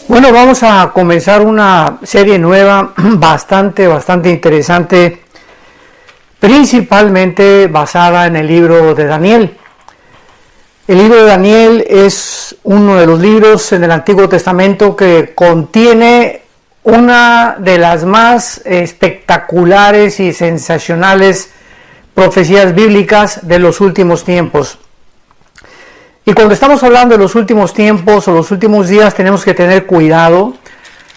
Bueno, vamos a comenzar una serie nueva bastante interesante, principalmente basada en el libro de Daniel. El libro de Daniel es uno de los libros en el Antiguo Testamento que contiene una de las más espectaculares y sensacionales profecías bíblicas de los últimos tiempos. Y cuando estamos hablando de los últimos tiempos o los últimos días, tenemos que tener cuidado,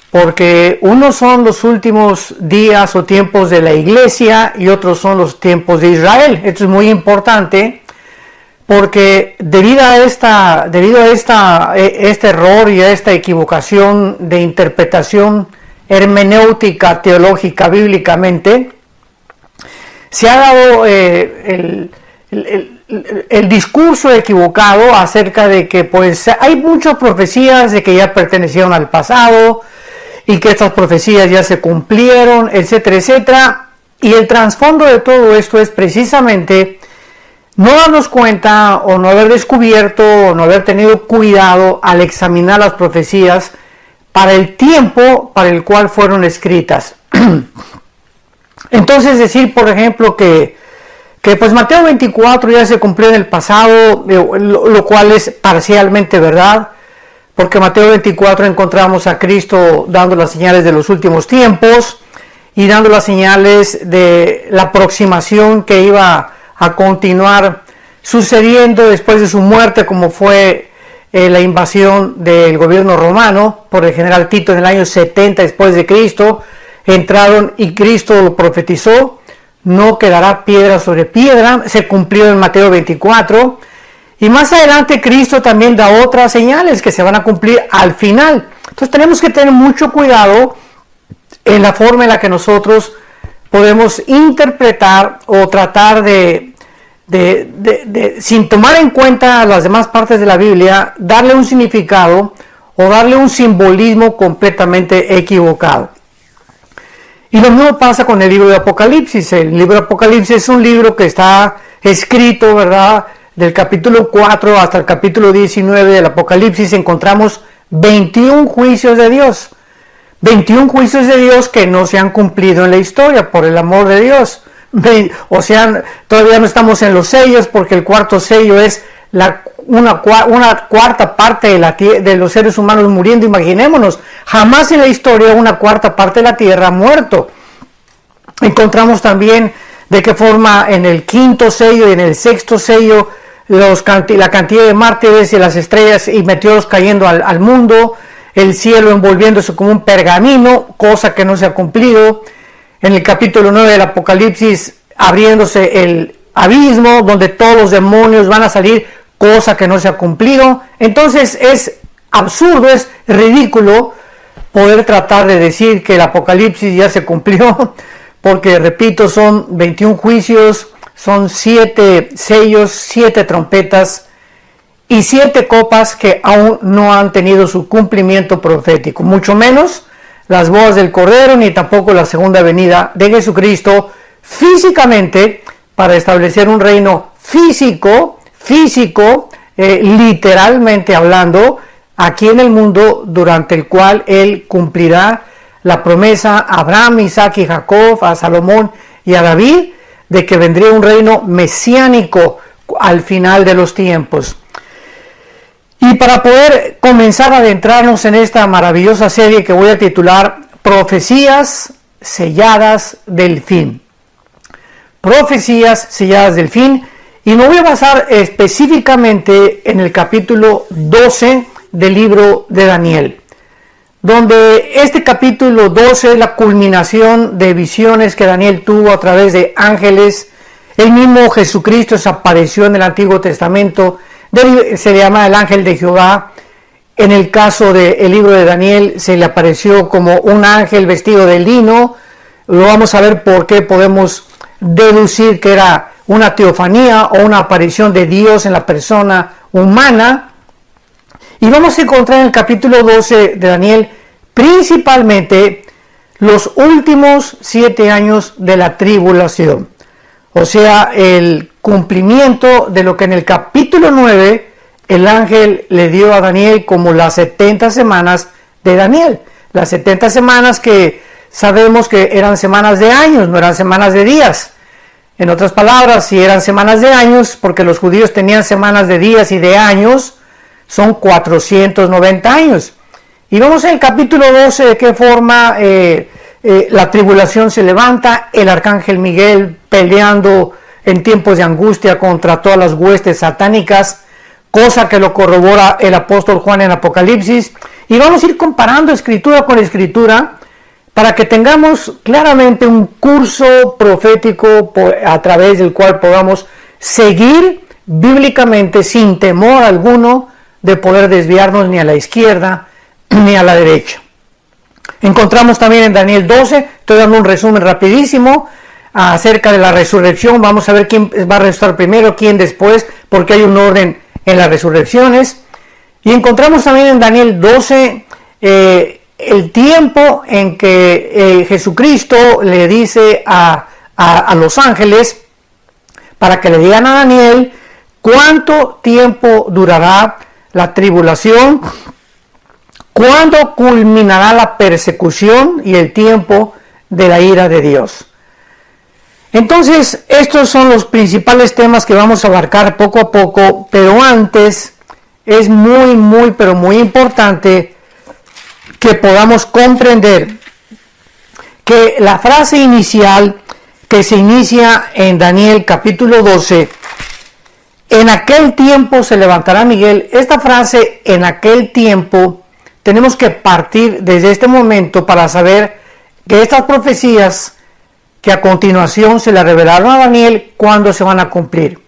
porque unos son los últimos días o tiempos de la iglesia y otros son los tiempos de Israel. Esto es muy importante, porque debido a este error y a esta equivocación de interpretación hermenéutica, teológica, bíblicamente, se ha dado el discurso equivocado acerca de que pues hay muchas profecías de que ya pertenecieron al pasado y que estas profecías ya se cumplieron, etcétera, etcétera. Y el trasfondo de todo esto es precisamente no darnos cuenta o no haber descubierto o no haber tenido cuidado al examinar las profecías para el tiempo para el cual fueron escritas. Entonces decir, por ejemplo, que pues Mateo 24 ya se cumplió en el pasado, lo cual es parcialmente verdad, porque en Mateo 24 encontramos a Cristo dando las señales de los últimos tiempos y dando las señales de la aproximación que iba a continuar sucediendo después de su muerte, como fue la invasión del gobierno romano por el general Tito en el año 70 después de Cristo. Entraron y Cristo lo profetizó: no quedará piedra sobre piedra. Se cumplió en Mateo 24. Y más adelante Cristo también da otras señales que se van a cumplir al final. Entonces tenemos que tener mucho cuidado en la forma en la que nosotros podemos interpretar o tratar de sin tomar en cuenta las demás partes de la Biblia, darle un significado o darle un simbolismo completamente equivocado. Y lo mismo pasa con el libro de Apocalipsis. El libro de Apocalipsis es un libro que está escrito, ¿verdad? Del capítulo 4 hasta el capítulo 19 del Apocalipsis encontramos 21 juicios de Dios. 21 juicios de Dios que no se han cumplido en la historia, por el amor de Dios. O sea, todavía no estamos en los sellos, porque el cuarto sello es una cuarta parte de los seres humanos muriendo. Imaginémonos, jamás en la historia una cuarta parte de la tierra ha muerto. Encontramos también de qué forma en el quinto sello y en el sexto sello la cantidad de mártires y las estrellas y meteoros cayendo al mundo, el cielo envolviéndose como un pergamino, cosa que no se ha cumplido. En el capítulo 9 del Apocalipsis, abriéndose el abismo donde todos los demonios van a salir, cosa que no se ha cumplido. Entonces es absurdo, es ridículo poder tratar de decir que el Apocalipsis ya se cumplió, porque repito, son 21 juicios, son 7 sellos, 7 trompetas y 7 copas que aún no han tenido su cumplimiento profético, mucho menos las bodas del Cordero, ni tampoco la segunda venida de Jesucristo físicamente para establecer un reino físico, literalmente hablando, aquí en el mundo, durante el cual Él cumplirá la promesa a Abraham, Isaac y Jacob, a Salomón y a David, de que vendría un reino mesiánico al final de los tiempos. Y para poder comenzar a adentrarnos en esta maravillosa serie que voy a titular Profecías selladas del fin. Profecías selladas del fin. Y me voy a basar específicamente en el capítulo 12 del libro de Daniel, donde este capítulo 12 es la culminación de visiones que Daniel tuvo a través de ángeles. El mismo Jesucristo se apareció en el Antiguo Testamento, se le llama el ángel de Jehová. En el caso del libro de Daniel se le apareció como un ángel vestido de lino. Lo vamos a ver por qué podemos deducir que era una teofanía o una aparición de Dios en la persona humana. Y vamos a encontrar en el capítulo 12 de Daniel principalmente los últimos 7 años de la tribulación. O sea, el cumplimiento de lo que en el capítulo 9 el ángel le dio a Daniel como las 70 semanas de Daniel. Las 70 semanas que sabemos que eran semanas de años, no eran semanas de días. En otras palabras, si eran semanas de años, porque los judíos tenían semanas de días y de años, son 490 años. Y vemos en el capítulo 12 de qué forma la tribulación se levanta, el arcángel Miguel peleando en tiempos de angustia contra todas las huestes satánicas, cosa que lo corrobora el apóstol Juan en Apocalipsis. Y vamos a ir comparando escritura con escritura para que tengamos claramente un curso profético a través del cual podamos seguir bíblicamente sin temor alguno de poder desviarnos ni a la izquierda ni a la derecha. Encontramos también en Daniel 12, estoy dando un resumen rapidísimo acerca de la resurrección. Vamos a ver quién va a resucitar primero, quién después, porque hay un orden en las resurrecciones. Y encontramos también en Daniel 12 el tiempo en que Jesucristo le dice a los ángeles para que le digan a Daniel cuánto tiempo durará la tribulación, cuándo culminará la persecución y el tiempo de la ira de Dios. Entonces, estos son los principales temas que vamos a abarcar poco a poco, pero antes es pero muy importante que podamos comprender que la frase inicial que se inicia en Daniel capítulo 12, en aquel tiempo se levantará Miguel, esta frase en aquel tiempo, tenemos que partir desde este momento para saber que estas profecías que a continuación se le revelaron a Daniel, ¿cuándo se van a cumplir?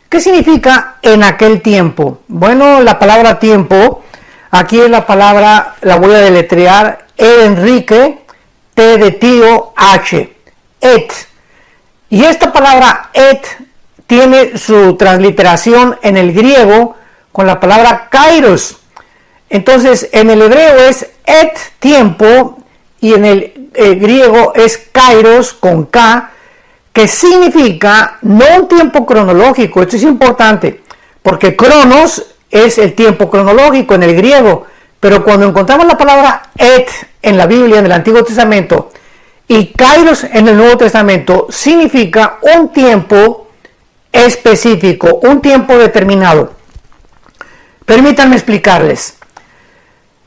¿Qué significa en aquel tiempo? Bueno, la palabra tiempo, aquí es la palabra, la voy a deletrear, Enrique, T de tío, H, et. Y esta palabra et tiene su transliteración en el griego con la palabra kairos. Entonces, en el hebreo es et, tiempo, y en el griego es kairos con K, que significa no un tiempo cronológico. Esto es importante, porque cronos es el tiempo cronológico en el griego, pero cuando encontramos la palabra et en la Biblia, en el Antiguo Testamento, y kairos en el Nuevo Testamento, significa un tiempo específico, un tiempo determinado. Permítanme explicarles.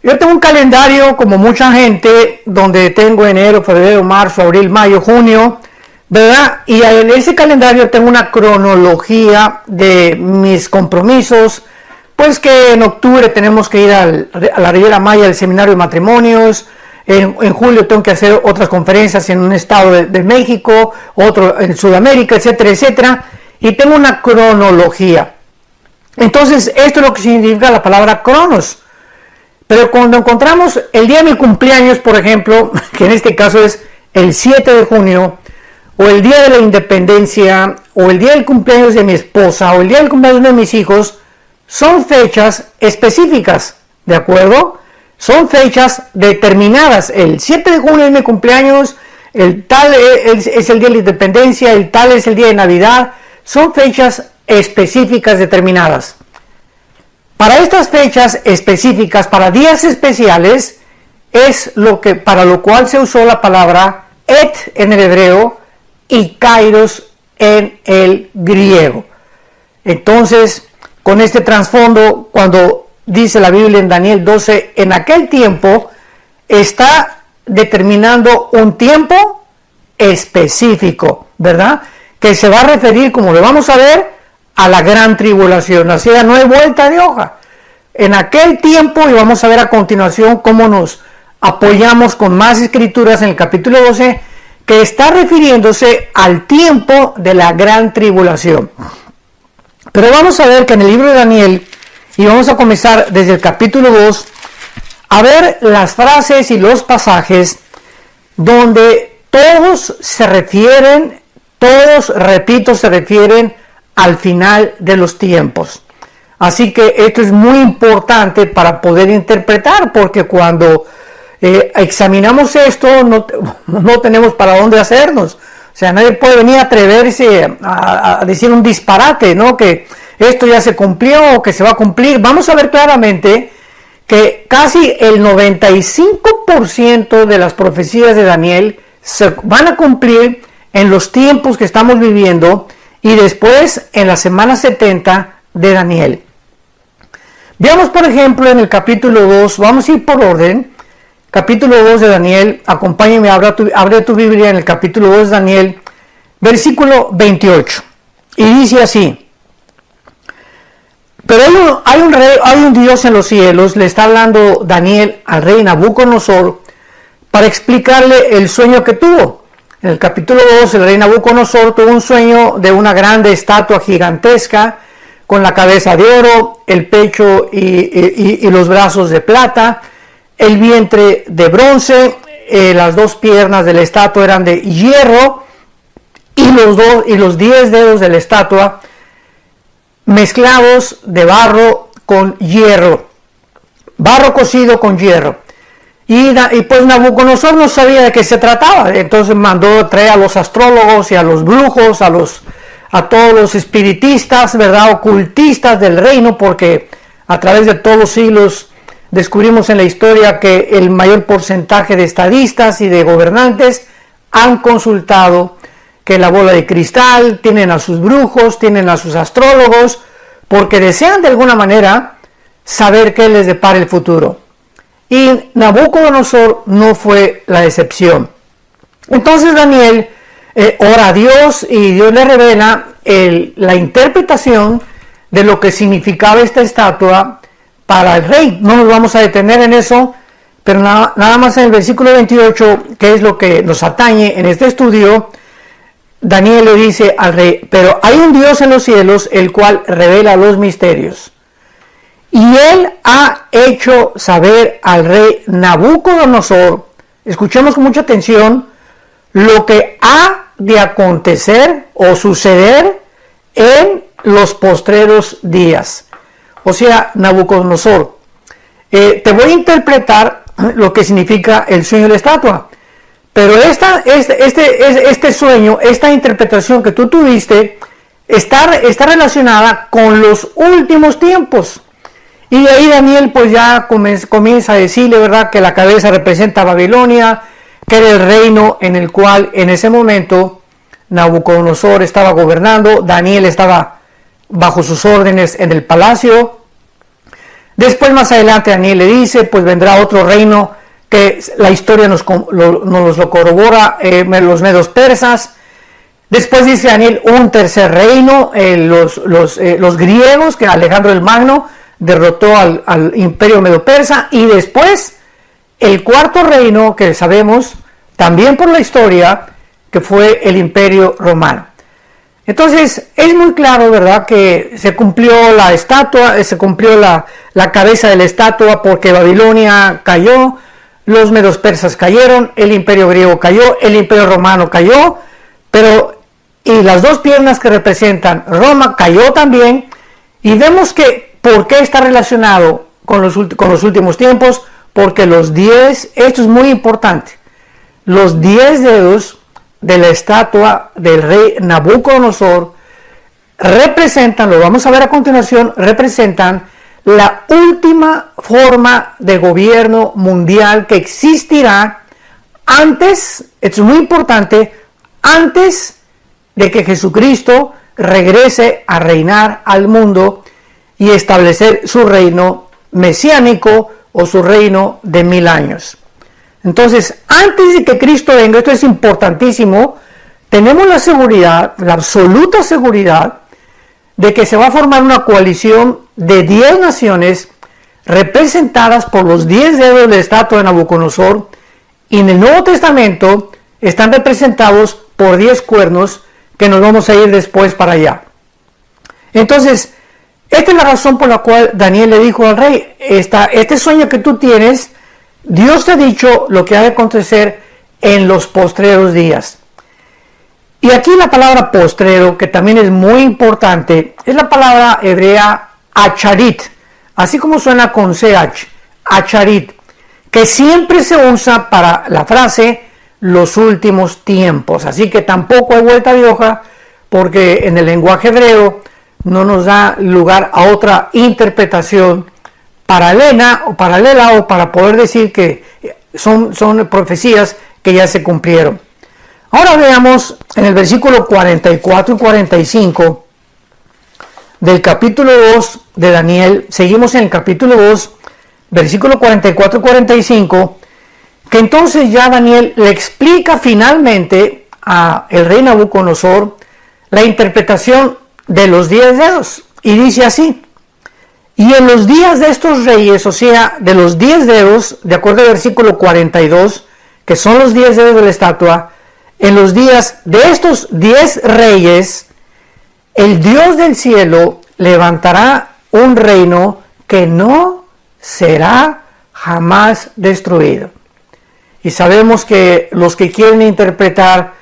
Yo tengo un calendario, como mucha gente, donde tengo enero, febrero, marzo, abril, mayo, junio, ¿verdad? Y en ese calendario tengo una cronología de mis compromisos, pues que en octubre tenemos que ir a la Riviera Maya al seminario de matrimonios, en julio tengo que hacer otras conferencias en un estado de México, otro en Sudamérica, etcétera, etcétera, y tengo una cronología. Entonces, esto es lo que significa la palabra cronos. Pero cuando encontramos el día de mi cumpleaños, por ejemplo, que en este caso es el 7 de junio, o el día de la independencia, o el día del cumpleaños de mi esposa, o el día del cumpleaños de mis hijos, son fechas específicas, ¿de acuerdo? Son fechas determinadas. El 7 de junio es mi cumpleaños, el tal es el día de la independencia, el tal es el día de Navidad. Son fechas específicas determinadas. Para estas fechas específicas, para días especiales, es para lo cual se usó la palabra et en el hebreo y kairos en el griego. Entonces, con este trasfondo, cuando dice la Biblia en Daniel 12, en aquel tiempo, está determinando un tiempo específico, ¿verdad? Que se va a referir, como lo vamos a ver, a la gran tribulación. Así que no hay vuelta de hoja. En aquel tiempo, y vamos a ver a continuación cómo nos apoyamos con más escrituras en el capítulo 12, que está refiriéndose al tiempo de la gran tribulación. Pero vamos a ver que en el libro de Daniel, y vamos a comenzar desde el capítulo 2, a ver las frases y los pasajes donde todos se refieren al final de los tiempos. Así que esto es muy importante para poder interpretar, porque cuando examinamos esto no tenemos para dónde hacernos. O sea, nadie puede venir a atreverse a decir un disparate, ¿no? Que esto ya se cumplió o que se va a cumplir. Vamos a ver claramente que casi el 95% de las profecías de Daniel se van a cumplir en los tiempos que estamos viviendo y después en la semana 70 de Daniel. Veamos, por ejemplo, en el capítulo 2, vamos a ir por orden. Capítulo 2 de Daniel, acompáñame, abre tu Biblia en el capítulo 2 de Daniel, versículo 28. Y dice así: pero hay un Dios en los cielos, le está hablando Daniel al rey Nabucodonosor para explicarle el sueño que tuvo. En el capítulo 2, el rey Nabucodonosor tuvo un sueño de una grande estatua gigantesca, con la cabeza de oro, el pecho y los brazos de plata, el vientre de bronce, las dos piernas de la estatua eran de hierro, y los 10 dedos de la estatua mezclados de barro con hierro, barro cocido con hierro. Y pues Nabucodonosor no sabía de qué se trataba, entonces mandó traer a los astrólogos y a los brujos, a todos los espiritistas, ¿verdad?, ocultistas del reino, porque a través de todos los siglos descubrimos en la historia que el mayor porcentaje de estadistas y de gobernantes han consultado que la bola de cristal, tienen a sus brujos, tienen a sus astrólogos, porque desean de alguna manera saber qué les depara el futuro. Y Nabucodonosor no fue la excepción. Entonces Daniel ora a Dios y Dios le revela la interpretación de lo que significaba esta estatua para el rey. No nos vamos a detener en eso, pero nada más en el versículo 28, que es lo que nos atañe en este estudio, Daniel le dice al rey: pero hay un Dios en los cielos, el cual revela los misterios. Y él ha hecho saber al rey Nabucodonosor, escuchemos con mucha atención, lo que ha de acontecer o suceder en los postreros días. O sea, Nabucodonosor, te voy a interpretar lo que significa el sueño de la estatua. Pero este sueño, esta interpretación que tú tuviste, está relacionada con los últimos tiempos. Y de ahí Daniel pues ya comienza a decirle, ¿verdad?, que la cabeza representa a Babilonia, que era el reino en el cual en ese momento Nabucodonosor estaba gobernando, Daniel estaba bajo sus órdenes en el palacio. Después, más adelante, Daniel le dice, pues vendrá otro reino, que la historia nos lo corrobora, los medos persas. Después dice Daniel un tercer reino, los griegos, que Alejandro el Magno derrotó al imperio medo persa. Y después el cuarto reino, que sabemos también por la historia, que fue el imperio romano. Entonces es muy claro, ¿verdad?, que se cumplió la estatua, se cumplió la cabeza de la estatua, porque Babilonia cayó, los medos persas cayeron, el imperio griego cayó, el imperio romano cayó, y las dos piernas que representan Roma cayó también. Y vemos que ¿por qué está relacionado con los últimos tiempos? Porque esto es muy importante, los 10 dedos de la estatua del rey Nabucodonosor representan, lo vamos a ver a continuación, representan la última forma de gobierno mundial que existirá antes, esto es muy importante, antes de que Jesucristo regrese a reinar al mundo y establecer su reino mesiánico o su reino de 1000 años. Entonces, antes de que Cristo venga, esto es importantísimo, tenemos la seguridad, la absoluta seguridad, de que se va a formar una coalición de 10 naciones representadas por los 10 dedos de la estatua de Nabucodonosor, y en el Nuevo Testamento están representados por 10 cuernos, que nos vamos a ir después para allá. Entonces, esta es la razón por la cual Daniel le dijo al rey: este sueño que tú tienes, Dios te ha dicho lo que ha de acontecer en los postreros días. Y aquí la palabra postrero, que también es muy importante, es la palabra hebrea acharit, así como suena con ch, acharit, que siempre se usa para la frase los últimos tiempos. Así que tampoco hay vuelta de hoja, porque en el lenguaje hebreo no nos da lugar a otra interpretación paralela o para poder decir que son profecías que ya se cumplieron. Ahora veamos en el versículo 44 y 45 del capítulo 2 de Daniel. Seguimos en el capítulo 2, versículo 44 y 45, que entonces ya Daniel le explica finalmente a el rey Nabucodonosor la interpretación de los 10 dedos. Y dice así: y en los días de estos reyes, o sea, de los 10 dedos, de acuerdo al versículo 42, que son los 10 dedos de la estatua, en los días de estos 10 reyes, el Dios del cielo levantará un reino que no será jamás destruido. Y sabemos que los que quieren interpretar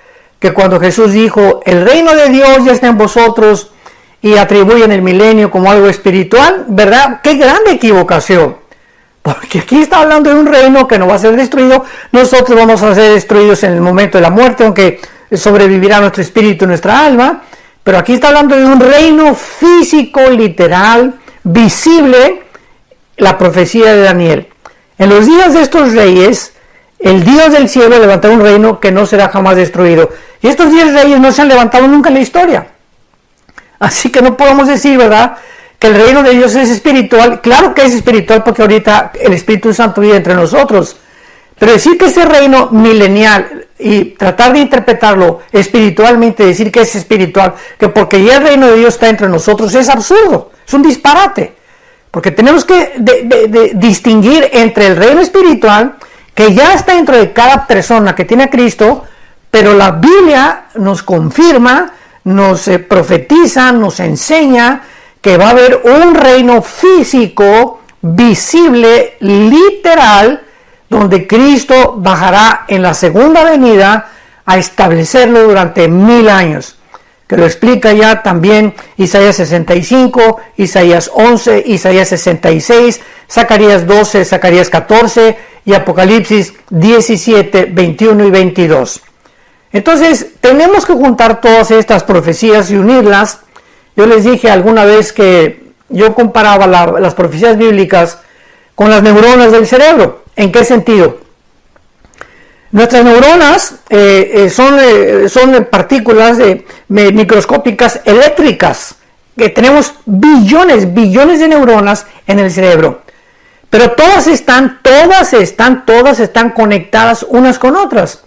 que cuando Jesús dijo, el reino de Dios ya está en vosotros, y atribuyen el milenio como algo espiritual, ¿verdad? ¡Qué grande equivocación! Porque aquí está hablando de un reino que no va a ser destruido. Nosotros vamos a ser destruidos en el momento de la muerte, aunque sobrevivirá nuestro espíritu y nuestra alma. Pero aquí está hablando de un reino físico, literal, visible, la profecía de Daniel. En los días de estos reyes, el Dios del cielo levantará un reino que no será jamás destruido. Y estos 10 reyes no se han levantado nunca en la historia. Así que no podemos decir, ¿verdad?, que el reino de Dios es espiritual. Claro que es espiritual porque ahorita el Espíritu Santo vive entre nosotros. Pero decir que ese reino milenial y tratar de interpretarlo espiritualmente, decir que es espiritual, que porque ya el reino de Dios está entre nosotros, es absurdo, es un disparate. Porque tenemos que distinguir entre el reino espiritual, que ya está dentro de cada persona que tiene a Cristo, pero la Biblia nos confirma, nos profetiza, nos enseña que va a haber un reino físico, visible, literal, donde Cristo bajará en la segunda venida a establecerlo durante 1000 años. Que lo explica ya también Isaías 65, Isaías 11, Isaías 66, Zacarías 12, Zacarías 14 y Apocalipsis 17, 21 y 22. Entonces, tenemos que juntar todas estas profecías y unirlas. Yo les dije alguna vez que yo comparaba las profecías bíblicas con las neuronas del cerebro. ¿En qué sentido? Nuestras neuronas son partículas microscópicas eléctricas, que tenemos billones de neuronas en el cerebro. Pero todas están conectadas unas con otras.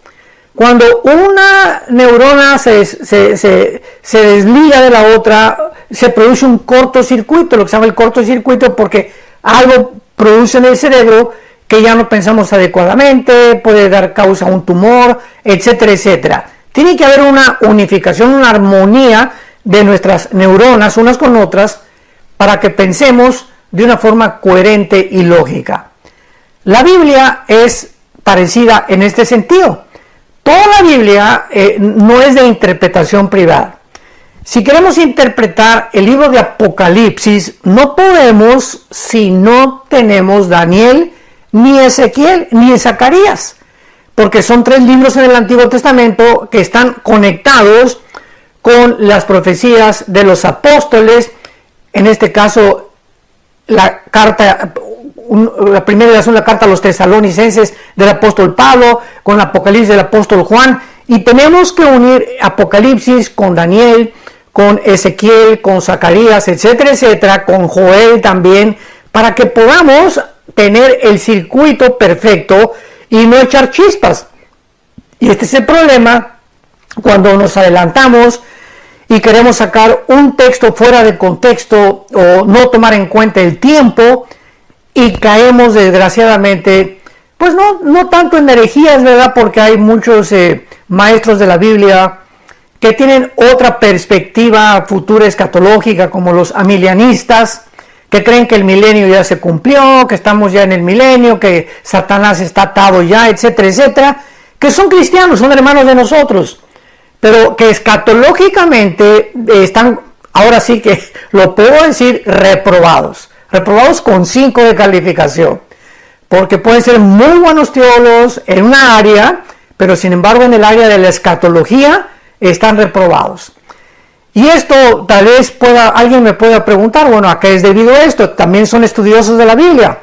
Cuando una neurona se desliga de la otra, se produce un cortocircuito, lo que se llama el cortocircuito, porque algo produce en el cerebro que ya no pensamos adecuadamente, puede dar causa a un tumor, etcétera, etcétera. Tiene que haber una unificación, una armonía de nuestras neuronas unas con otras para que pensemos de una forma coherente y lógica. La Biblia es parecida en este sentido. Toda la Biblia no es de interpretación privada. Si queremos interpretar el libro de Apocalipsis, no podemos si no tenemos Daniel, ni Ezequiel, ni Zacarías, porque son 3 libros en el Antiguo Testamento que están conectados con las profecías de los apóstoles. En este caso, la primera es una carta a los tesalonicenses del apóstol Pablo, con el Apocalipsis del apóstol Juan, y tenemos que unir Apocalipsis con Daniel, con Ezequiel, con Zacarías, etcétera, etcétera, con Joel también, para que podamos tener el circuito perfecto y no echar chispas. Y este es el problema cuando nos adelantamos y queremos sacar un texto fuera de contexto o no tomar en cuenta el tiempo, y caemos desgraciadamente, pues no tanto en herejías, ¿verdad? Porque hay muchos maestros de la Biblia que tienen otra perspectiva futura escatológica, como los amilianistas, que creen que el milenio ya se cumplió, que estamos ya en el milenio, que Satanás está atado ya, etcétera, etcétera, que son cristianos, son hermanos de nosotros, pero que escatológicamente están, ahora sí que lo puedo decir, reprobados con 5 de calificación, porque pueden ser muy buenos teólogos en una área, pero sin embargo en el área de la escatología están reprobados. Y esto tal vez alguien me pueda preguntar, bueno, ¿a qué es debido esto? También son estudiosos de la Biblia.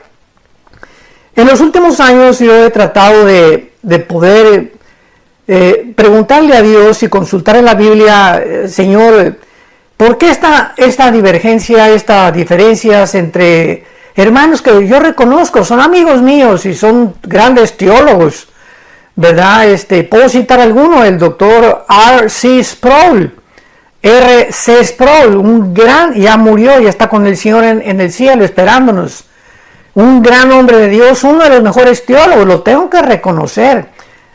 En los últimos años yo he tratado de poder preguntarle a Dios y consultar en la Biblia, Señor, ¿por qué esta divergencia, estas diferencias entre hermanos que yo reconozco, son amigos míos y son grandes teólogos, ¿verdad? Puedo citar alguno, el doctor R.C. Sproul, un gran, ya murió, ya está con el Señor en el cielo esperándonos, un gran hombre de Dios, uno de los mejores teólogos, lo tengo que reconocer,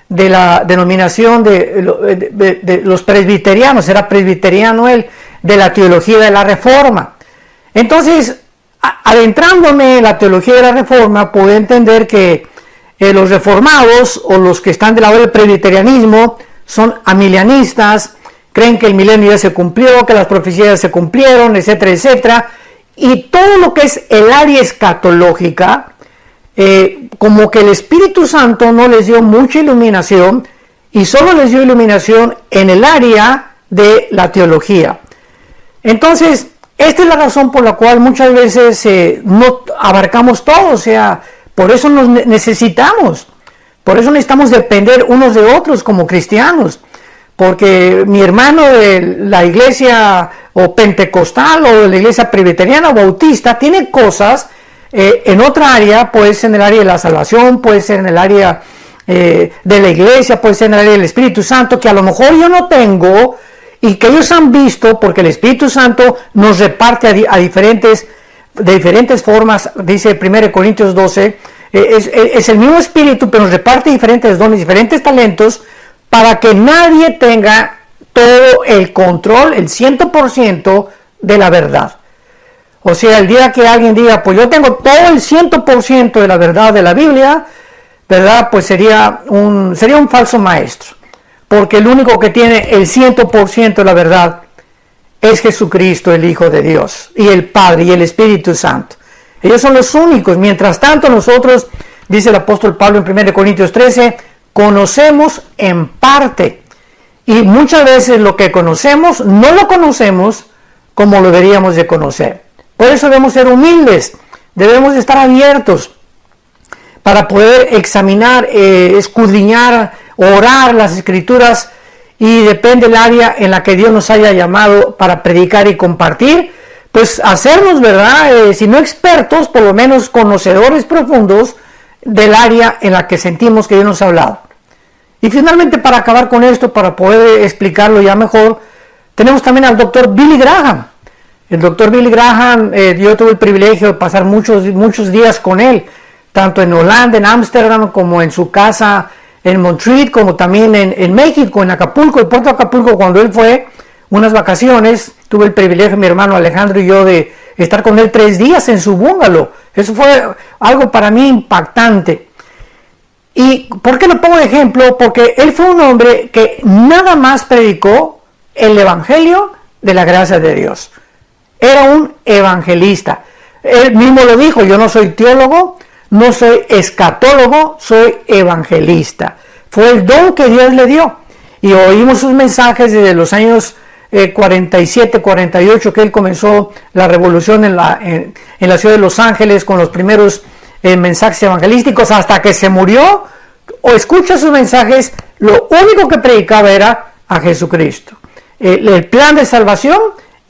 de la denominación de los presbiterianos, era presbiteriano él, de la teología de la Reforma. Entonces, adentrándome en la teología de la Reforma, puedo entender que los reformados o los que están del lado del presbiterianismo son amilianistas, creen que el milenio ya se cumplió, que las profecías se cumplieron, etcétera, etcétera, y todo lo que es el área escatológica, como que el Espíritu Santo no les dio mucha iluminación y solo les dio iluminación en el área de la teología. Entonces, esta es la razón por la cual muchas veces no abarcamos todo, o sea, por eso nos necesitamos, por eso necesitamos depender unos de otros como cristianos, porque mi hermano de la iglesia o pentecostal o de la iglesia presbiteriana o bautista tiene cosas en otra área, puede ser en el área de la salvación, puede ser en el área de la iglesia, puede ser en el área del Espíritu Santo, que a lo mejor yo no tengo y que ellos han visto, porque el Espíritu Santo nos reparte de diferentes formas, dice 1 Corintios 12, es el mismo Espíritu, pero nos reparte diferentes dones, diferentes talentos, para que nadie tenga todo el control, el 100% de la verdad. O sea, el día que alguien diga, pues yo tengo todo el 100% de la verdad de la Biblia, ¿verdad? Pues sería un falso maestro. Porque el único que tiene el 100% de la verdad es Jesucristo, el Hijo de Dios, y el Padre y el Espíritu Santo. Ellos son los únicos. Mientras tanto, nosotros, dice el apóstol Pablo en 1 Corintios 13, conocemos en parte. Y muchas veces lo que conocemos, no lo conocemos como lo deberíamos de conocer. Por eso debemos ser humildes, debemos de estar abiertos para poder examinar, escudriñar, orar las Escrituras, y depende del área en la que Dios nos haya llamado para predicar y compartir, pues hacernos, ¿verdad? Si no expertos, por lo menos conocedores profundos del área en la que sentimos que Dios nos ha hablado. Y finalmente, para acabar con esto, para poder explicarlo ya mejor, tenemos también al doctor Billy Graham. El doctor Billy Graham, yo tuve el privilegio de pasar muchos días con él, tanto en Holanda, en Ámsterdam, como en su casa en Montreal, como también en México, en Acapulco, en Puerto Acapulco, cuando él fue unas vacaciones. Tuve el privilegio, mi hermano Alejandro y yo, de estar con él 3 días en su bungalow. Eso fue algo para mí impactante. ¿Y por qué lo pongo de ejemplo? Porque él fue un hombre que nada más predicó el evangelio de la gracia de Dios. Era un evangelista. Él mismo lo dijo, yo no soy teólogo, no soy escatólogo, soy evangelista. Fue el don que Dios le dio. Y oímos sus mensajes desde los años 47, 48, que él comenzó la revolución en la ciudad de Los Ángeles con los primeros mensajes evangelísticos, hasta que se murió. O escucha sus mensajes, lo único que predicaba era a Jesucristo. El plan de salvación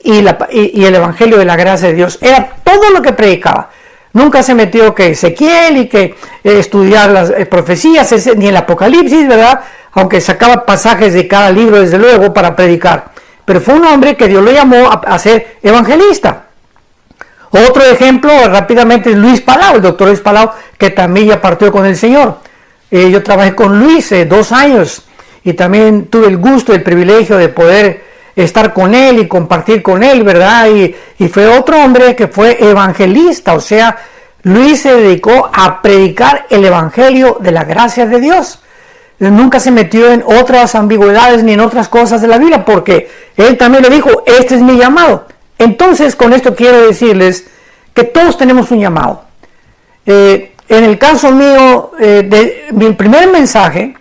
y el evangelio de la gracia de Dios. Era todo lo que predicaba. Nunca se metió que Ezequiel y que estudiar las profecías, ni el Apocalipsis, ¿verdad? Aunque sacaba pasajes de cada libro, desde luego, para predicar. Pero fue un hombre que Dios lo llamó a ser evangelista. Otro ejemplo, rápidamente, es Luis Palau, el doctor Luis Palau, que también ya partió con el Señor. Yo trabajé con Luis 2 años y también tuve el gusto y el privilegio de poder estar con él y compartir con él, ¿verdad? Y fue otro hombre que fue evangelista, o sea, Luis se dedicó a predicar el evangelio de la gracia de Dios. Nunca se metió en otras ambigüedades ni en otras cosas de la Biblia, porque él también le dijo, este es mi llamado. Entonces, con esto quiero decirles que todos tenemos un llamado. En el caso mío, de mi primer mensaje,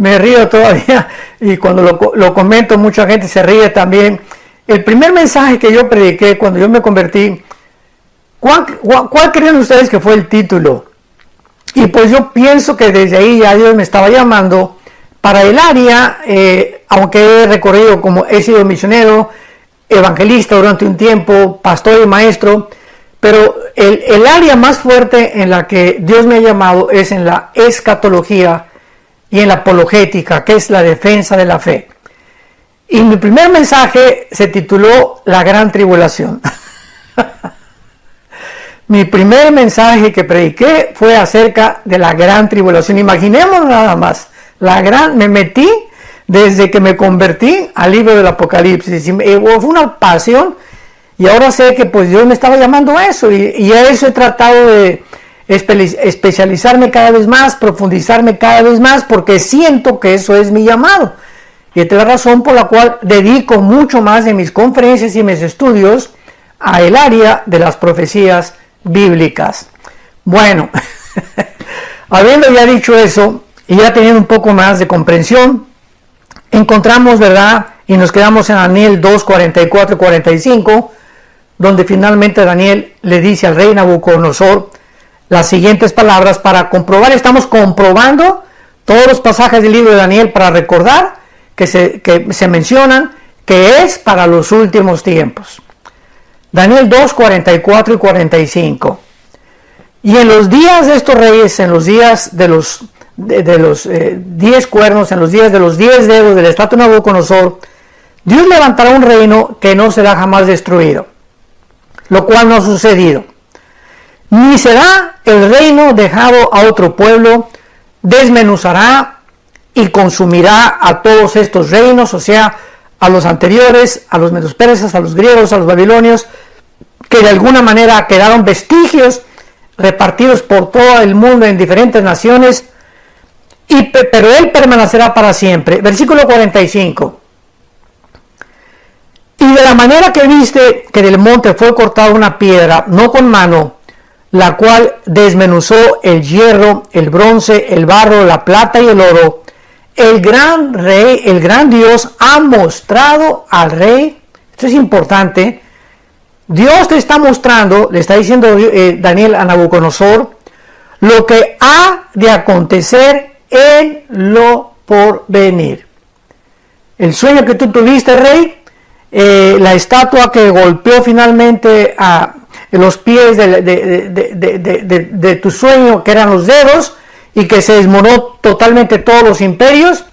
me río todavía y cuando lo comento mucha gente se ríe también. El primer mensaje que yo prediqué cuando yo me convertí, ¿cuál creen ustedes que fue el título? Y pues yo pienso que desde ahí ya Dios me estaba llamando para el área, aunque he recorrido he sido misionero, evangelista durante un tiempo, pastor y maestro, pero el área más fuerte en la que Dios me ha llamado es en la escatología y en la apologética, que es la defensa de la fe. Y mi primer mensaje se tituló La Gran Tribulación. Mi primer mensaje que prediqué fue acerca de la Gran Tribulación. Imaginemos nada más, me metí desde que me convertí al libro del Apocalipsis. Fue una pasión y ahora sé que pues Dios me estaba llamando a eso y a eso he tratado de especializarme cada vez más, profundizarme cada vez más, porque siento que eso es mi llamado. Y esta es la razón por la cual dedico mucho más de mis conferencias y mis estudios a el área de las profecías bíblicas. Bueno, habiendo ya dicho eso y ya teniendo un poco más de comprensión, encontramos, ¿verdad? Y nos quedamos en Daniel 2, 44 y 45, donde finalmente Daniel le dice al rey Nabucodonosor las siguientes palabras para comprobar. Estamos comprobando todos los pasajes del libro de Daniel para recordar que se mencionan que es para los últimos tiempos. Daniel 2, 44 y 45. Y en los días de estos reyes, en los días de los 10 cuernos, en los días de los 10 dedos del estatua de Nabucodonosor, Dios levantará un reino que no será jamás destruido, lo cual no ha sucedido. Ni será el reino dejado a otro pueblo, desmenuzará y consumirá a todos estos reinos, o sea, a los anteriores, a los medos persas, a los griegos, a los babilonios, que de alguna manera quedaron vestigios repartidos por todo el mundo en diferentes naciones, pero él permanecerá para siempre. Versículo 45. Y de la manera que viste que del monte fue cortada una piedra, no con mano, la cual desmenuzó el hierro, el bronce, el barro, la plata y el oro, el gran rey, el gran Dios ha mostrado al rey. Esto es importante. Dios te está mostrando, le está diciendo Daniel a Nabucodonosor, lo que ha de acontecer en lo porvenir. El sueño que tú tuviste, rey, la estatua que golpeó finalmente a los pies de tu sueño, que eran los dedos, y que se desmoronó totalmente todos los imperios.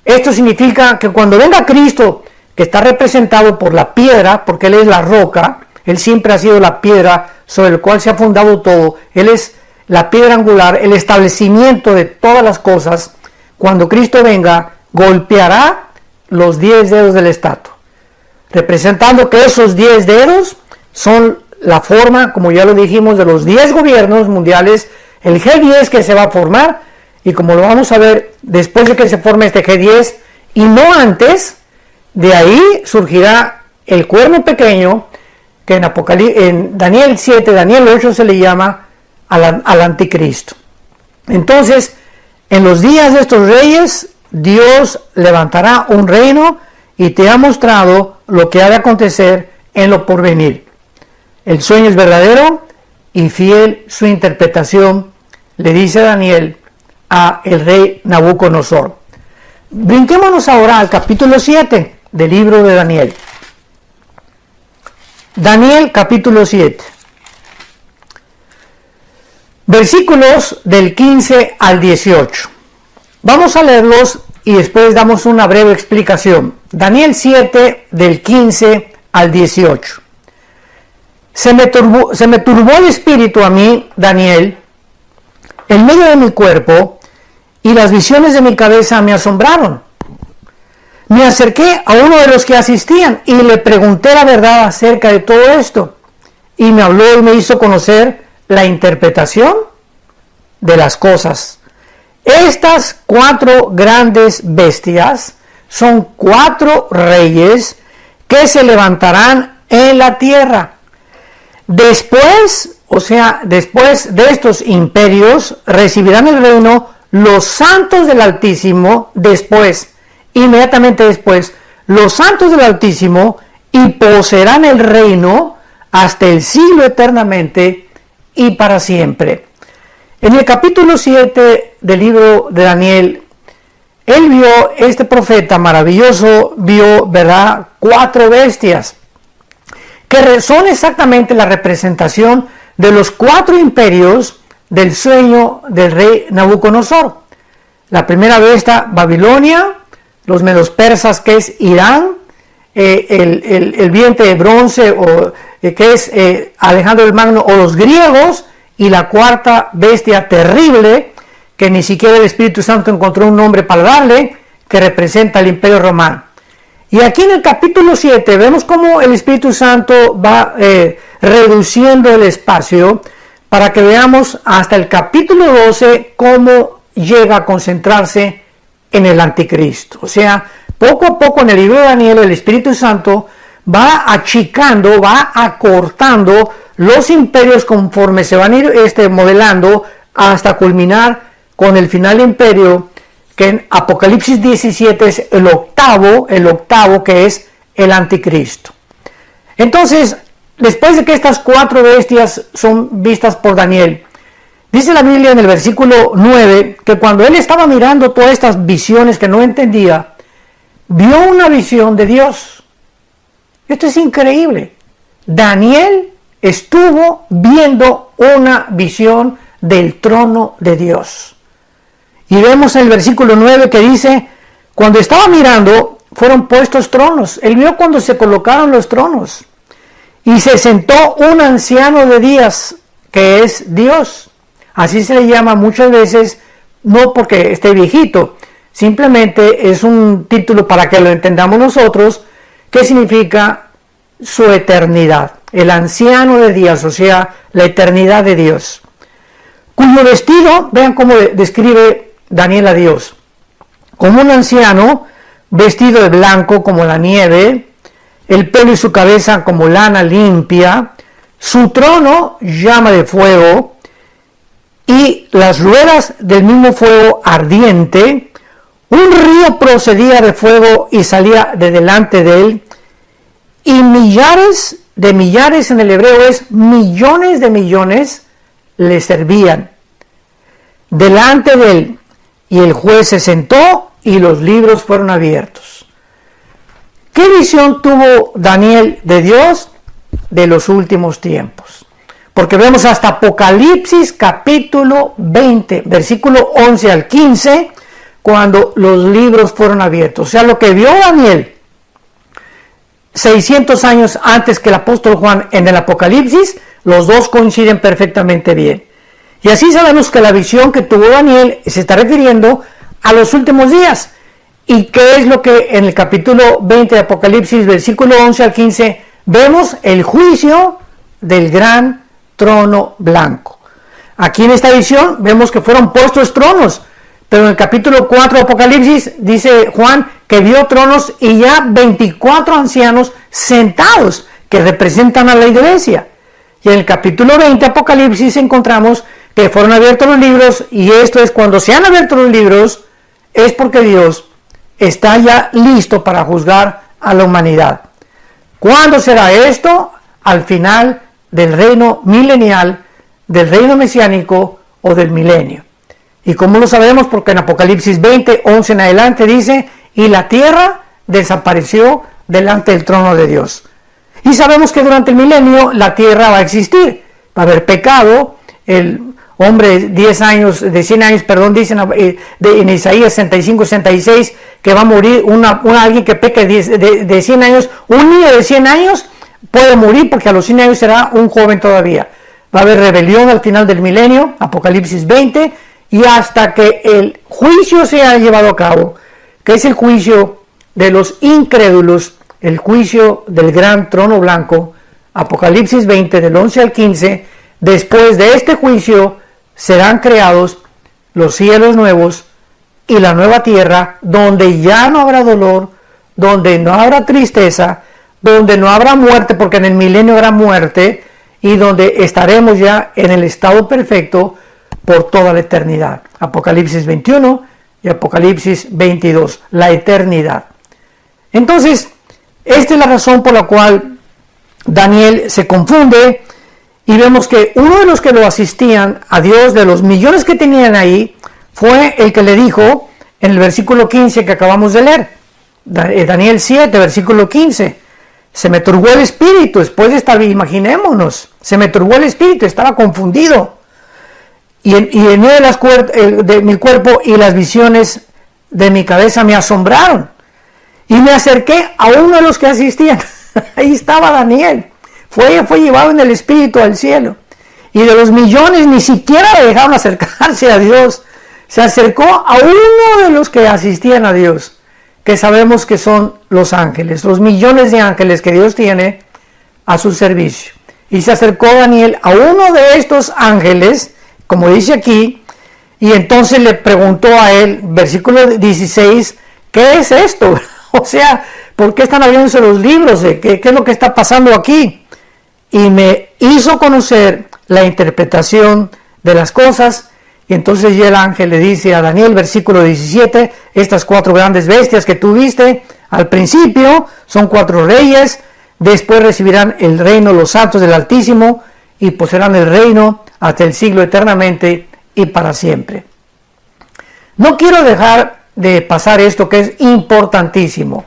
Esto significa que cuando venga Cristo, que está representado por la piedra, porque Él es la roca, Él siempre ha sido la piedra sobre la cual se ha fundado todo, Él es la piedra angular, el establecimiento de todas las cosas. Cuando Cristo venga, golpeará los 10 dedos del estatua, representando que esos 10 dedos son la forma, como ya lo dijimos, de los 10 gobiernos mundiales, el G10 que se va a formar, y como lo vamos a ver después de que se forme este G10 y no antes, de ahí surgirá el cuerno pequeño, que en Daniel 7, Daniel 8 se le llama al anticristo. Entonces, en los días de estos reyes, Dios levantará un reino y te ha mostrado lo que ha de acontecer en lo porvenir. El sueño es verdadero y fiel su interpretación, le dice Daniel a el rey Nabucodonosor. Brinquémonos ahora al capítulo 7 del libro de Daniel. Daniel capítulo 7. Versículos del 15 al 18. Vamos a leerlos y después damos una breve explicación. Daniel 7 del 15 al 18. Se me turbó el espíritu a mí, Daniel, en medio de mi cuerpo, y las visiones de mi cabeza me asombraron. Me acerqué a uno de los que asistían y le pregunté la verdad acerca de todo esto. Y me habló y me hizo conocer la interpretación de las cosas. Estas 4 grandes bestias son 4 reyes que se levantarán en la tierra. Después de estos imperios, recibirán el reino los santos del Altísimo después, inmediatamente después, los santos del Altísimo, y poseerán el reino hasta el siglo eternamente y para siempre. En el capítulo 7 del libro de Daniel, él vio, este profeta maravilloso, vio, ¿verdad?, 4 bestias, que son exactamente la representación de los 4 imperios del sueño del rey Nabucodonosor. La primera bestia, Babilonia, los medos persas, que es Irán, el vientre de bronce, que es Alejandro el Magno, o los griegos, y la cuarta bestia terrible, que ni siquiera el Espíritu Santo encontró un nombre para darle, que representa el Imperio Romano. Y aquí en el capítulo 7 vemos cómo el Espíritu Santo va reduciendo el espacio para que veamos hasta el capítulo 12 cómo llega a concentrarse en el anticristo. O sea, poco a poco en el libro de Daniel el Espíritu Santo va achicando, va acortando los imperios conforme se van a ir modelando hasta culminar con el final imperio, que en Apocalipsis 17 es el octavo que es el anticristo. Entonces, después de que estas 4 bestias son vistas por Daniel, dice la Biblia en el versículo 9 que cuando él estaba mirando todas estas visiones que no entendía, vio una visión de Dios. Esto es increíble. Daniel estuvo viendo una visión del trono de Dios. Y vemos en el versículo 9 que dice, cuando estaba mirando, fueron puestos tronos. Él vio cuando se colocaron los tronos. Y se sentó un anciano de días, que es Dios. Así se le llama muchas veces, no porque esté viejito, simplemente es un título para que lo entendamos nosotros, que significa su eternidad. El anciano de días, o sea, la eternidad de Dios. Cuyo vestido, vean cómo describe Daniel a Dios, como un anciano vestido de blanco como la nieve, el pelo y su cabeza como lana limpia, su trono llama de fuego y las ruedas del mismo fuego ardiente. Un río procedía de fuego y salía de delante de él, y millares en el hebreo es millones de millones le servían delante de él. Y el juez se sentó y los libros fueron abiertos. ¿Qué visión tuvo Daniel de Dios? De los últimos tiempos. Porque vemos hasta Apocalipsis capítulo 20, versículo 11 al 15, cuando los libros fueron abiertos. O sea, lo que vio Daniel 600 años antes que el apóstol Juan en el Apocalipsis, los dos coinciden perfectamente bien. Y así sabemos que la visión que tuvo Daniel se está refiriendo a los últimos días. ¿Y qué es lo que en el capítulo 20 de Apocalipsis, versículo 11 al 15, vemos? El juicio del gran trono blanco. Aquí en esta visión vemos que fueron puestos tronos, pero en el capítulo 4 de Apocalipsis dice Juan que vio tronos y ya 24 ancianos sentados que representan a la iglesia. Y en el capítulo 20 de Apocalipsis encontramos que fueron abiertos los libros, y esto es cuando se han abierto los libros, es porque Dios está ya listo para juzgar a la humanidad. ¿Cuándo será esto? Al final del reino milenial, del reino mesiánico o del milenio. ¿Y cómo lo sabemos? Porque en Apocalipsis 20, 11 en adelante dice, y la tierra desapareció delante del trono de Dios. Y sabemos que durante el milenio la tierra va a existir, va a haber pecado. El hombre de 100 años, dicen en Isaías 65, 66, que va a morir alguien que peque de 100 años. Un niño de 100 años puede morir porque a los 100 años será un joven todavía. Va a haber rebelión al final del milenio, Apocalipsis 20, y hasta que el juicio sea llevado a cabo, que es el juicio de los incrédulos, el juicio del gran trono blanco, Apocalipsis 20, del 11 al 15, después de este juicio serán creados los cielos nuevos y la nueva tierra, donde ya no habrá dolor, donde no habrá tristeza, donde no habrá muerte, porque en el milenio habrá muerte, y donde estaremos ya en el estado perfecto, por toda la eternidad. Apocalipsis 21 y Apocalipsis 22, la eternidad. Entonces, esta es la razón por la cual Daniel se confunde y vemos que uno de los que lo asistían a Dios, de los millones que tenían ahí, fue el que le dijo en el versículo 15 que acabamos de leer, Daniel 7, versículo 15, se me turbó el espíritu, después de estar, imaginémonos, se me turbó el espíritu, estaba confundido, y en medio de mi cuerpo y las visiones de mi cabeza me asombraron, y me acerqué a uno de los que asistían, ahí estaba Daniel, fue llevado en el espíritu al cielo, y de los millones ni siquiera le dejaron acercarse a Dios, se acercó a uno de los que asistían a Dios, que sabemos que son los ángeles, los millones de ángeles que Dios tiene a su servicio. Y se acercó Daniel a uno de estos ángeles, como dice aquí, y entonces le preguntó a él, versículo 16, ¿qué es esto? O sea, ¿por qué están abriéndose los libros? ¿Qué es lo que está pasando aquí? Y me hizo conocer la interpretación de las cosas. Y entonces ya el ángel le dice a Daniel, versículo 17, estas 4 grandes bestias que tú viste al principio son 4 reyes, después recibirán el reino los santos del Altísimo y poseerán el reino hasta el siglo eternamente y para siempre. No quiero dejar de pasar esto que es importantísimo.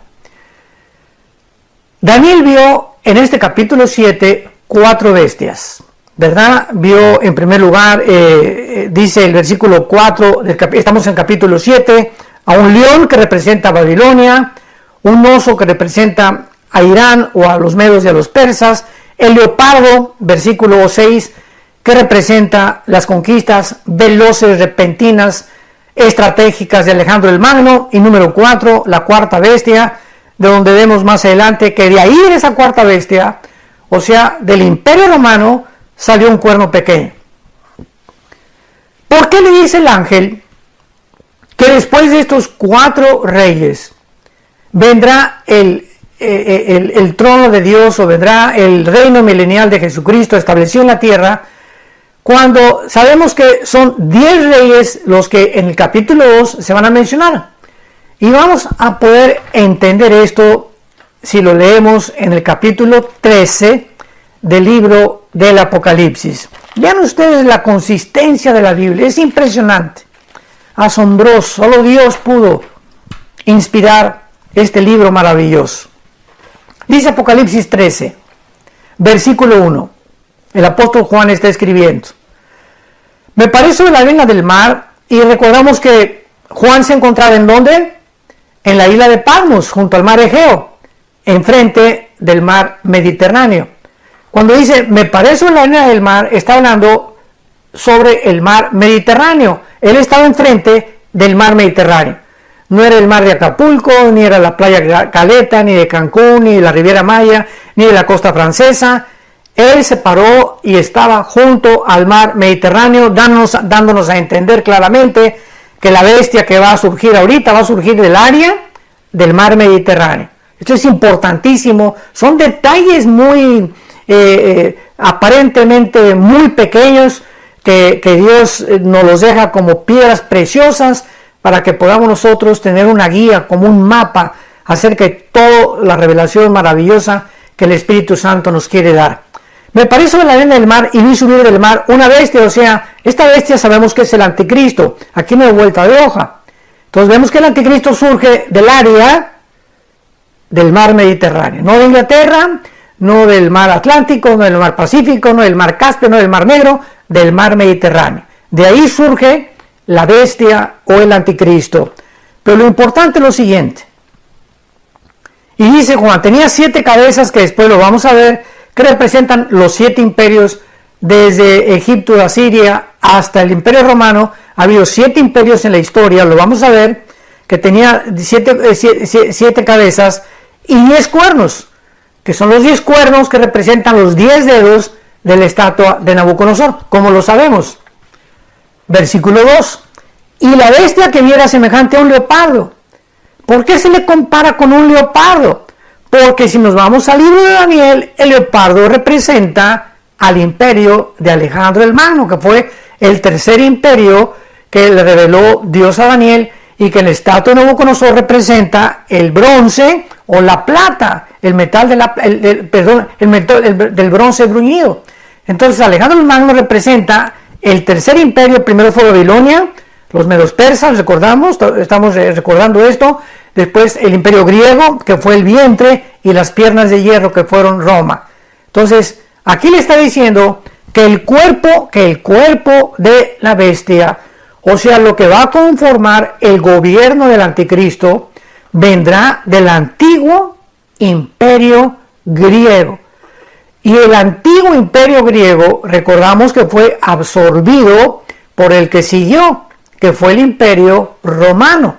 Daniel vio en este capítulo 7 4 bestias. ¿Verdad? Vio en primer lugar, dice el versículo 4, estamos en capítulo 7, a un león que representa a Babilonia, un oso que representa a Irán o a los medos y a los persas, el leopardo, versículo 6, que representa las conquistas veloces, repentinas, estratégicas de Alejandro el Magno, y número 4, la cuarta bestia, de donde vemos más adelante que de ahí de esa cuarta bestia, o sea, del Imperio Romano, salió un cuerno pequeño. ¿Por qué le dice el ángel que después de estos 4 reyes vendrá el trono de Dios, o vendrá el reino milenial de Jesucristo establecido en la tierra, cuando sabemos que son 10 reyes los que en el capítulo 2 se van a mencionar? Y vamos a poder entender esto si lo leemos en el capítulo 13 del libro del Apocalipsis. Vean ustedes la consistencia de la Biblia, es impresionante, asombroso, solo Dios pudo inspirar este libro maravilloso. Dice Apocalipsis 13, versículo 1, el apóstol Juan está escribiendo: me paré sobre la arena del mar, y recordamos que Juan se encontraba ¿en dónde? En la isla de Patmos, junto al mar Egeo, enfrente del mar Mediterráneo. Cuando dice, me paré sobre la arena del mar, está hablando sobre el mar Mediterráneo. Él estaba enfrente del mar Mediterráneo. No era el mar de Acapulco, ni era la playa Caleta, ni de Cancún, ni de la Riviera Maya, ni de la costa francesa. Él se paró y estaba junto al mar Mediterráneo, dándonos a entender claramente que la bestia que va a surgir ahorita va a surgir del área del mar Mediterráneo. Esto es importantísimo. Son detalles muy aparentemente muy pequeños que Dios nos los deja como piedras preciosas para que podamos nosotros tener una guía, como un mapa acerca de toda la revelación maravillosa que el Espíritu Santo nos quiere dar. Me paré sobre la arena del mar y vi subir del mar una bestia, o sea, esta bestia sabemos que es el anticristo. Aquí no hay vuelta de hoja. Entonces vemos que el anticristo surge del área del mar Mediterráneo, no de Inglaterra, no del mar Atlántico, no del mar Pacífico, no del mar Caspio, no del mar Negro, del mar Mediterráneo. De ahí surge la bestia o el anticristo. Pero lo importante es lo siguiente. Y dice Juan, tenía 7 cabezas, que después lo vamos a ver, que representan los 7 imperios desde Egipto de Asiria hasta el Imperio Romano. Ha habido 7 imperios en la historia, lo vamos a ver, que tenía 7 cabezas y 10 cuernos, que son los 10 cuernos que representan los 10 dedos de la estatua de Nabucodonosor, como lo sabemos. Versículo 2, y la bestia que viera semejante a un leopardo. ¿Por qué se le compara con un leopardo? Porque si nos vamos al libro de Daniel, el leopardo representa al imperio de Alejandro el Magno, que fue el tercer imperio que le reveló Dios a Daniel, y que en la estatua de Nabucodonosor representa el bronce o la plata, el metal del bronce bruñido. Entonces Alejandro el Magno representa el tercer imperio. Primero fue Babilonia, los medos persas, estamos recordando esto. Después el imperio griego, que fue el vientre, y las piernas de hierro, que fueron Roma. Entonces aquí le está diciendo que el cuerpo de la bestia, o sea, lo que va a conformar el gobierno del anticristo, vendrá del antiguo imperio griego. Y el antiguo imperio griego, recordamos que fue absorbido por el que siguió, que fue el imperio romano.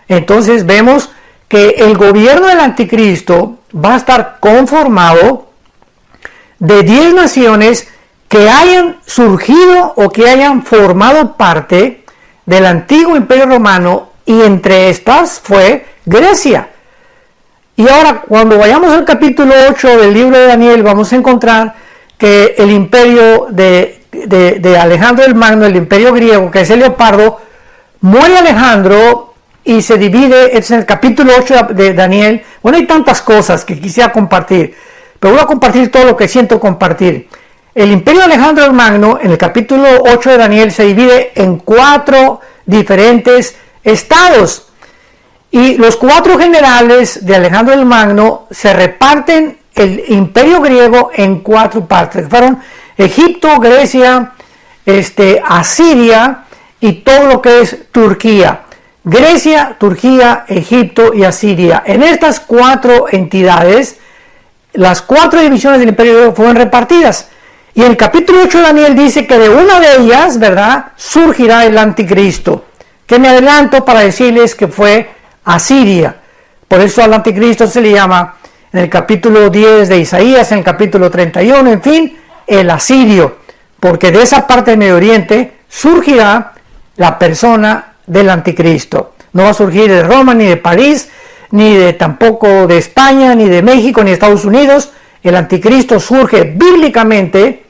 Entonces vemos que el gobierno del anticristo va a estar conformado de 10 naciones que hayan surgido o que hayan formado parte del antiguo imperio romano, y entre estas fue Grecia. Y ahora, cuando vayamos al capítulo 8 del libro de Daniel, vamos a encontrar que el imperio de Alejandro el Magno, el imperio griego, que es el leopardo, muere Alejandro y se divide. Es en el capítulo 8 de Daniel. Bueno, hay tantas cosas que quisiera compartir, pero voy a compartir todo lo que siento compartir. El imperio de Alejandro el Magno, en el capítulo 8 de Daniel, se divide en 4 diferentes estados. Y los 4 generales de Alejandro el Magno se reparten el imperio griego en 4 partes. Fueron Egipto, Grecia, Asiria y todo lo que es Turquía. Grecia, Turquía, Egipto y Asiria. En estas 4 entidades, las 4 divisiones del imperio griego fueron repartidas. Y en el capítulo 8 de Daniel dice que de una de ellas, ¿verdad?, surgirá el anticristo, que me adelanto para decirles que fue Asiria. Por eso al anticristo se le llama, en el capítulo 10 de Isaías, en el capítulo 31, en fin, el asirio, porque de esa parte del Medio Oriente surgirá la persona del anticristo. No va a surgir de Roma, ni de París, ni de tampoco de España, ni de México, ni de Estados Unidos. El anticristo surge bíblicamente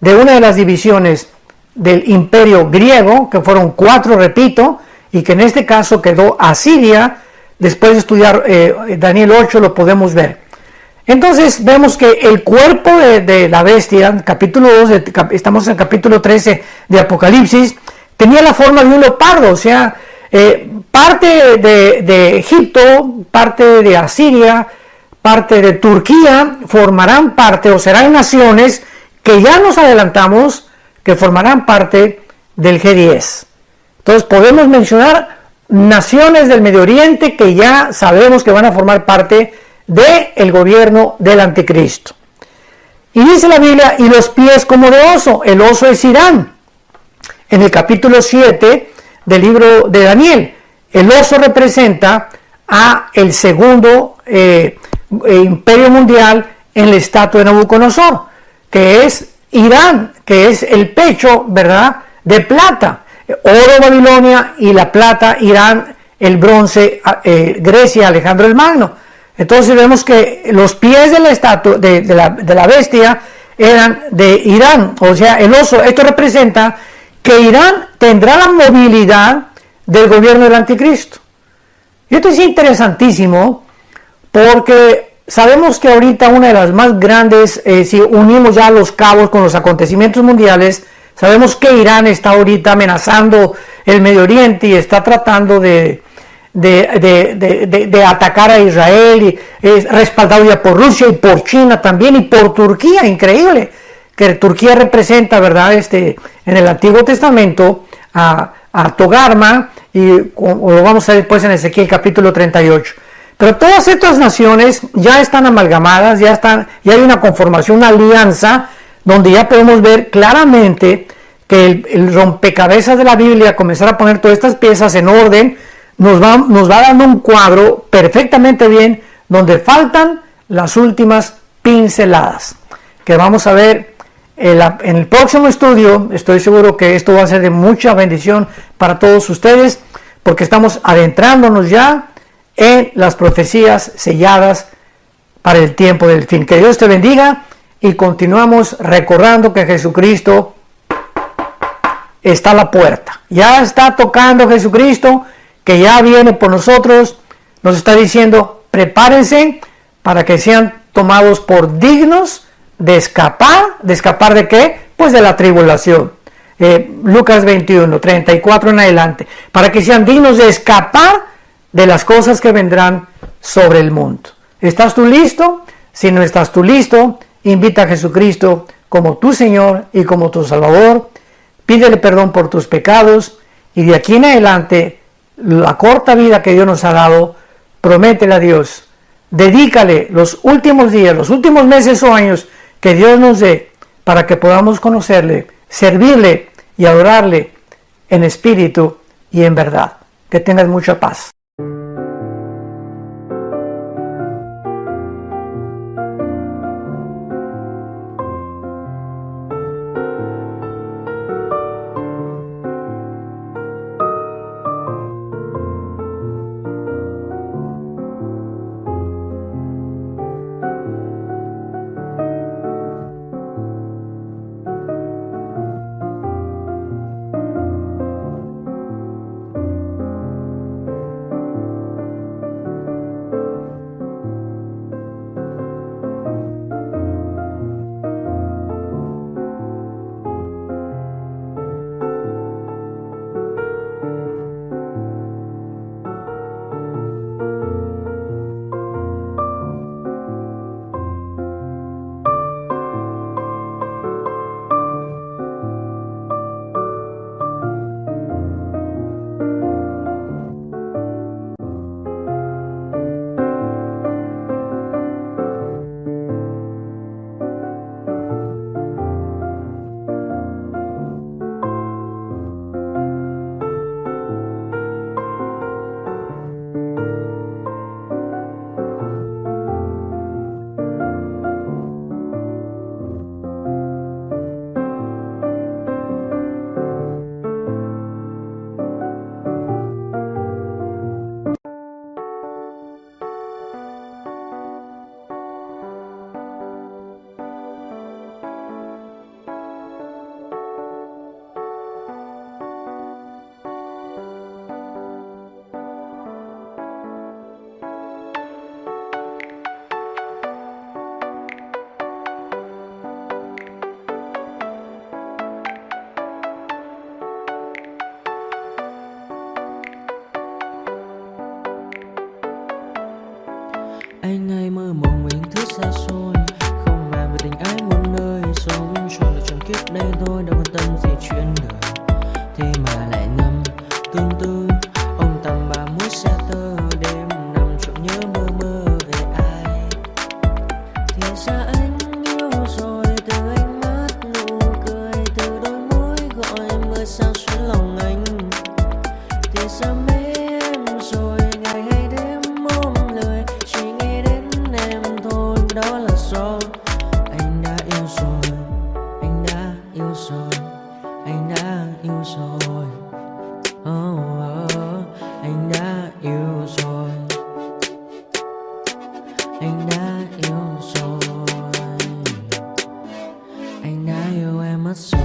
de una de las divisiones del imperio griego, que fueron 4, repito, y que en este caso quedó Asiria. Después de estudiar Daniel 8 lo podemos ver. Entonces vemos que el cuerpo de la bestia, capítulo 2, estamos en el capítulo 13 de Apocalipsis, tenía la forma de un leopardo, o sea, parte de Egipto, parte de Asiria, parte de Turquía formarán parte, o serán naciones que ya nos adelantamos que formarán parte del G10. Entonces podemos mencionar naciones del Medio Oriente que ya sabemos que van a formar parte del gobierno del anticristo. Y dice la Biblia, y los pies como de oso. El oso es Irán. En el capítulo 7 del libro de Daniel, el oso representa a el segundo imperio mundial en la estatua de Nabucodonosor, que es Irán, que es el pecho, ¿verdad?, de plata. Oro Babilonia y la plata Irán, el bronce Grecia, Alejandro el Magno. Entonces vemos que los pies de la estatua de la bestia eran de Irán, o sea, el oso. Esto representa que Irán tendrá la movilidad del gobierno del anticristo. Y esto es interesantísimo porque sabemos que ahorita una de las más grandes, si unimos ya los cabos con los acontecimientos mundiales, sabemos que Irán está ahorita amenazando el Medio Oriente y está tratando de atacar a Israel, y es respaldado ya por Rusia y por China también y por Turquía. Increíble que Turquía representa, ¿verdad?, en el Antiguo Testamento a Togarma, y lo vamos a ver después en Ezequiel capítulo 38. Pero todas estas naciones ya están amalgamadas, ya hay una conformación, una alianza, donde ya podemos ver claramente que el rompecabezas de la Biblia, comenzar a poner todas estas piezas en orden, nos va dando un cuadro perfectamente bien, donde faltan las últimas pinceladas, que vamos a ver en el próximo estudio. Estoy seguro que esto va a ser de mucha bendición para todos ustedes, porque estamos adentrándonos ya en las profecías selladas para el tiempo del fin. Que Dios te bendiga y continuamos recordando que Jesucristo está a la puerta. Ya está tocando Jesucristo, que ya viene por nosotros. Nos está diciendo, prepárense para que sean tomados por dignos de escapar. ¿De escapar de qué? Pues de la tribulación. Lucas 21, 34 en adelante. Para que sean dignos de escapar de las cosas que vendrán sobre el mundo. ¿Estás tú listo? Si no estás tú listo, invita a Jesucristo como tu Señor y como tu Salvador. Pídele perdón por tus pecados y de aquí en adelante, la corta vida que Dios nos ha dado, prométele a Dios. Dedícale los últimos días, los últimos meses o años que Dios nos dé para que podamos conocerle, servirle y adorarle en espíritu y en verdad. Que tengas mucha paz. Anh ai mơ mộng mình thứ xa xôi, không màng về tình ái muôn nơi, sống cho là trọn kiếp đây thôi, đâu quan tâm gì chuyện đời. Thế mà lại ngâm tương tư, ông tầm bà mối xa tơ, đêm nằm trộm nhớ mơ mơ về ai. Thì ra anh yêu rồi, từ ánh mắt nụ cười, từ đôi môi gọi mưa sao xuyên lòng anh. Thì ra mê em rồi, ngày hay đêm ôm lời, chỉ nghĩ đến em thôi, đó là do anh đã yêu rồi, anh đã yêu rồi, anh đã yêu rồi. Anh đã yêu rồi, anh đã yêu rồi, anh đã yêu em mất rồi.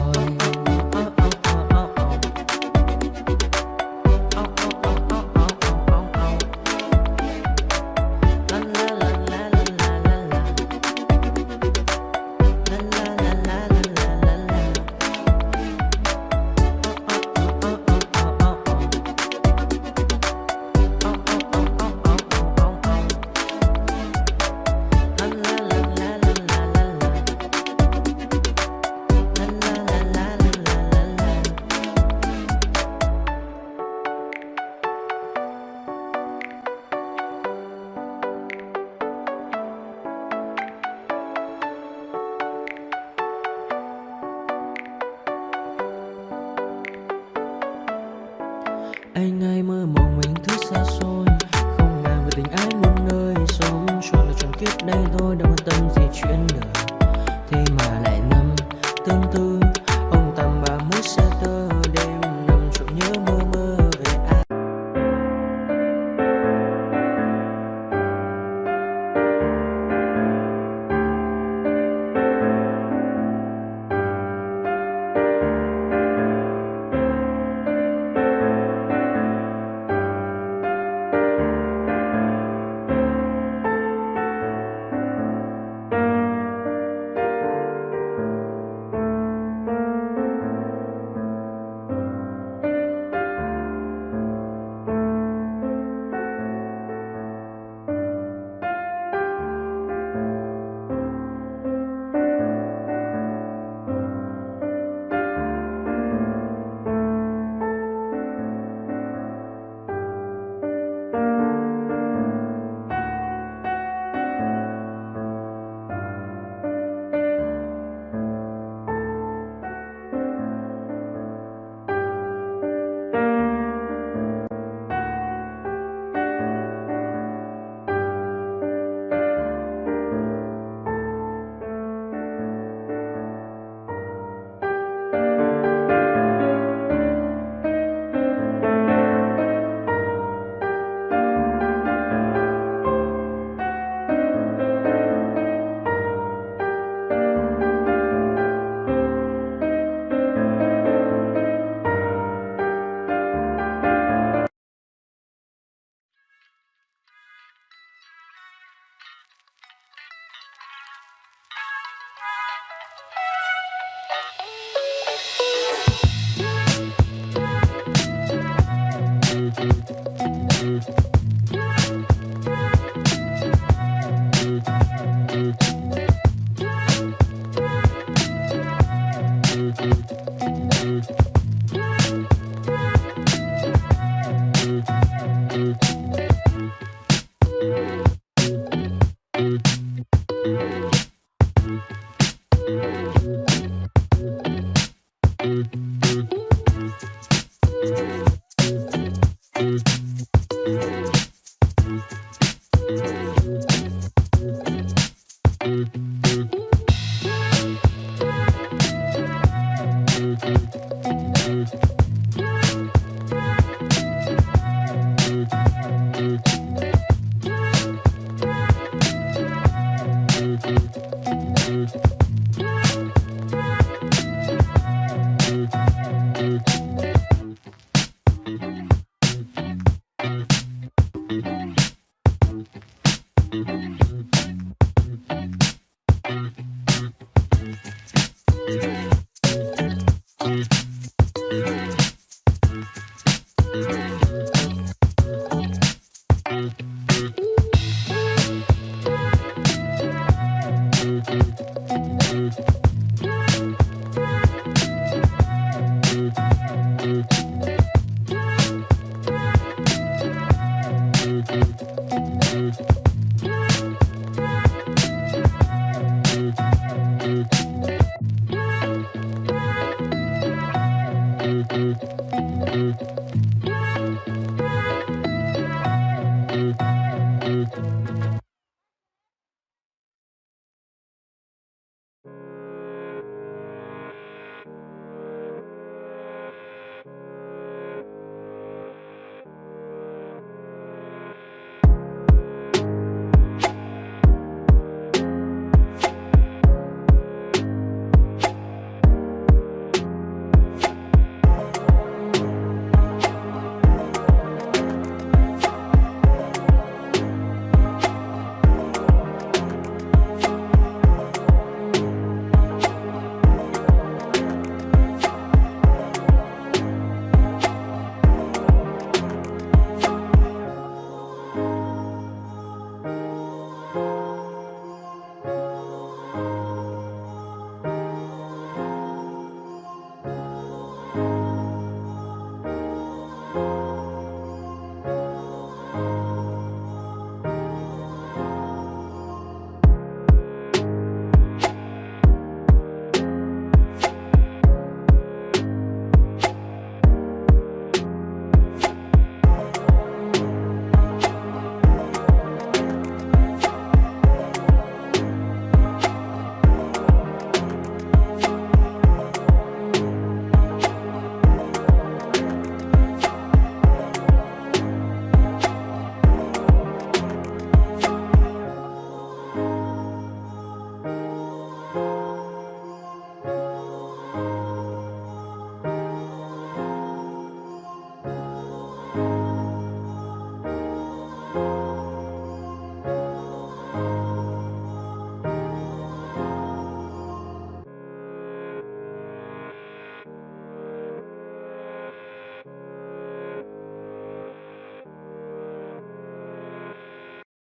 Anh ai mơ mộng mình thứ xa xôi, không màng về tình ái muôn nơi, sống cho là trọn kiếp đây thôi, đâu quan tâm gì chuyện đời. Thế mà lại nằm tương tư, ông tầm bà mối xa tơ, đêm nằm trộm nhớ mơ mơ về ai. 「